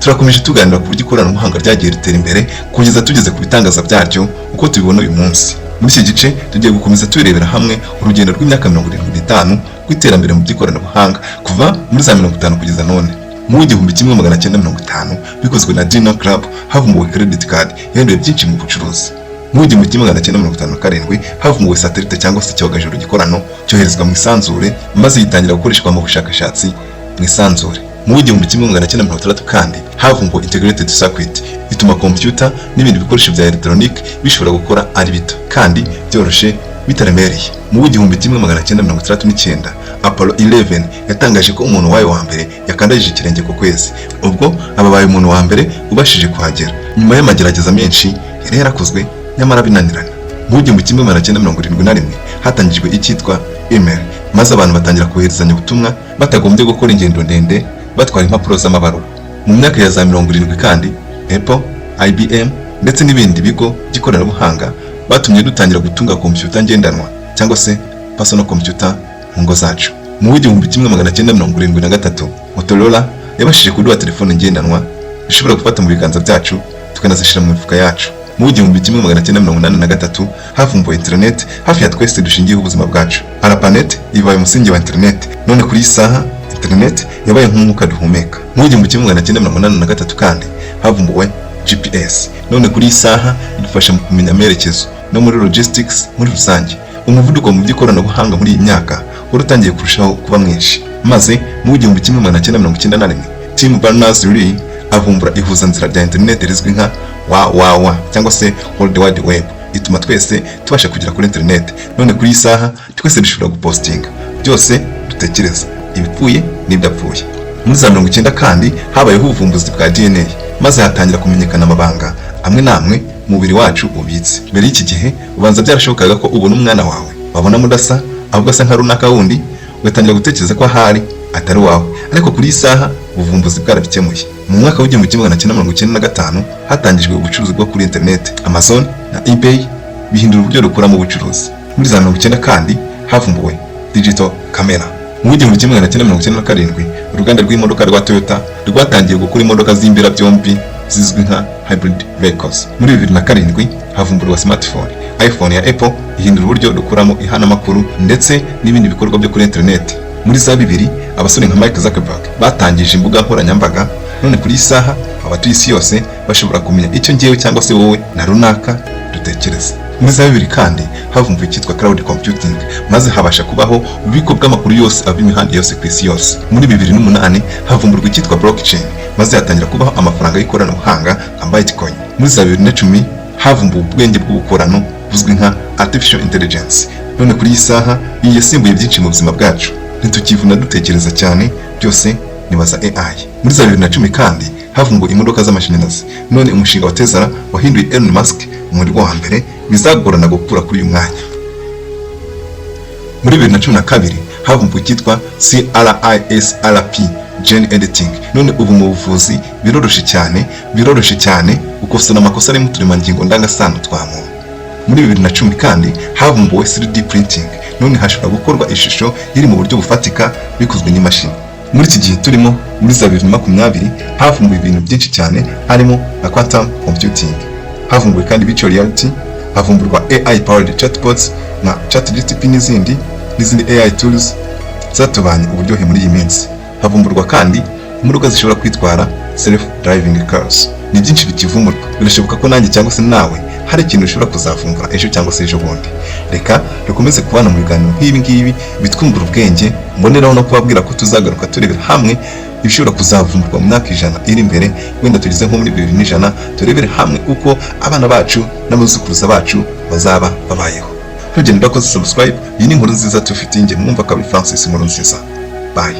turakomeje tuganira ku buryo ikoranabuhanga ryagiye ritera imbere kugeza tugeze ku bitangaza byaryo uko tubibona uyu munsi. Muri iki gice tugiye gukomeza turebera hamwe urugendo rw'imyaka 75 rw'iterambere mu by'ikoranabuhanga kuva muri za 50 kugeza none. Mu 1950 bikozwe na Dino Club havumbuwe credit card yahinduye byinshi mu bucuruzi. Mu 1957 havumbuwe satellite cyangwa se icyogajuru gikorano cyoherezwa mu isanzure maze yitangira gukoreshwa mu bushakashatsi mu isanzure. Mu 1960 kandi havumbuwe integrated circuit ituma computer n'ibindi bikoresho bya electronic bishobora gukora ari bito kandi byoroshe bitaremereye. Mu 1969 Apollo 11 yatangaje ko umuntu wayo wa mbere yakandagije ikirenge ku kwezi. Ubwo ababaye umuntu wa mbere ubashije kuhagera. Nyuma y'amagerageza menshi yari yarakozwe nyamara binanirana. Mu 1971 hatangijwe icyitwa email maze abantu batangira koherezanya ubutumwa batagombye gukora ingendo ndende batwara impapuro z'amabaruwa. Mu myaka ya za 70 kandi Apple, IBM ndetse n'ibindi bigo by'ikoranabuhanga batumye dutangira gutunga computer ngendanwa cyangwa se personal computer mu ngo zacu. Mu 1973 Motorola yabashije kuduha telefone ngendanwa ishobora gufata mu biganza byacu tukanazishira mu mifuka yacu. Mu 1983 havumbuwe internet hafi ya twese dushingiye ubuzima bwacu. ARPANET ibaye umusingi wa internet. None kuri isaha internet yabaye nk'umwuka duhumeka. Mu 1983 kandi havumbuwe GPS. None kuri isaha idufasha mu kumenya amerekezo no muri logistics muri rusange. Umuvuduko mu by'ikoranabuhanga muri iyi myaka urutangiye kurushaho kuba mwinshi. Maze mu 1991 Tim Berners-Lee avumbura ihuzanzira rya internet rizwi nka WWW cyangwa se World Wide Web. Ituma twese tubasha kugera kuri internet. None kuri isaha twese dushobora gupostinga byose dutekereza ibipfuye n'ibidapfuye. Muri za 90 kandi habayeho ubuvumbuzi bwa DNA maze hatangira kumenyekana amabanga amwe namwe mubiri wacu ubitse. Mbere y'iki gihe ubanza byarashobokaga ko ubona umwana wawe wabona mudasa ahubwo asa nka runaka wundi ugatangira gutekereza ko ahari atari wawe. Ariko kuri isaha ubuvumbuzi bwarabikemuye. Mu mwaka w'1995 hatangijwe ubucuruzi bwo kuri internet. Amazon na eBay bihindura uburyo dukora mu bucuruzi. Muri za 90 kandi havumbuwe digital camera. Mu 1997 uruganda rw'imodoka rwa Toyota rwatangiye gukora imodoka z'imbera byombi zizwi nka hybrid vehicles. Muri 2007 havumburwa smartphone. iPhone ya Apple ihindura uburyo dukuramo ihanamakuru ndetse n'ibindi bikorwa byo kuri internet. Muri za 2000 abasore nka Mark Zuckerberg batangije imbuga nkoranyambaga. None kuri isaha abatuye isi yose bashobora kumenya icyo ngewe cyangwa se wowe na runaka dutekereza. Muri za 2000 kandi havumbuwe icyitwa cloud computing maze habasha kubaho ububiko bw'amakuru yose ava imihanda yose ku isi yose. Muri 2008 havumburwa icyitwa blockchain maze hatangira kubaho amafaranga y'ikoranabuhanga nka Bitcoin. Muri za 2010 havumbuwe ubwenge bw'ubukorano buzwi nka artificial intelligence. None kuri isaha iyi yasimbuye byinshi mu buzima bwacu. Ntitukivuna dutekereza cyane byose nibaza AI. Muri za 2010 kandi havumbuwe imodoka z'amashanyarazi. None umushinga wa Tesla wahinduye Elon Musk muri wa mbere bizagorana gukura kuri uyu mwanya. Muri 2012 havumbuwe icyitwa CRISPR gene editing. None ubu mu buvuzi biroroshe cyane gukosora amakosa ari mu turemangingo ndangasano twa muntu. Muri 2010 kandi havumbuwe 3D printing. None hashobora gukorwa ishusho iri mu buryo bufatika bikozwe n'imashini. Muri iki gihe turimo muri za 2020 havumbuwe ibintu byinshi cyane harimo na quantum computing. Havumbuwe kandi virtual reality, havumburwa AI powered chatbots na ChatGPT n'izindi AI tools zatubanye uburyohe muri iyi minsi. Havumburwa kandi imodoka zishobora kwitwara self driving cars. Ni byinshi bikivumburwa. Birashoboka ko nanjye cyangwa se nawe hari ikintu ushobora kuzavumbura ejo cyangwa se ejo bundi. Reka dukomeze kubana mu biganiro nk'ibi ngibi bitwungura ubwenge, mboneraho no kubabwira ko tuzagaruka turebera hamwe ibishobora kuzavumburwa mu myaka 100 iri imbere. Wenda tugeze nko muri 2100 turebere hamwe uko abana bacu n'abazukuruza bacu bazaba babayeho. Ntugende udakoze subscribe. Iyi ni inkuru nziza tufitiye nge mwumva ko ari Francis Nkurunziza. Bye.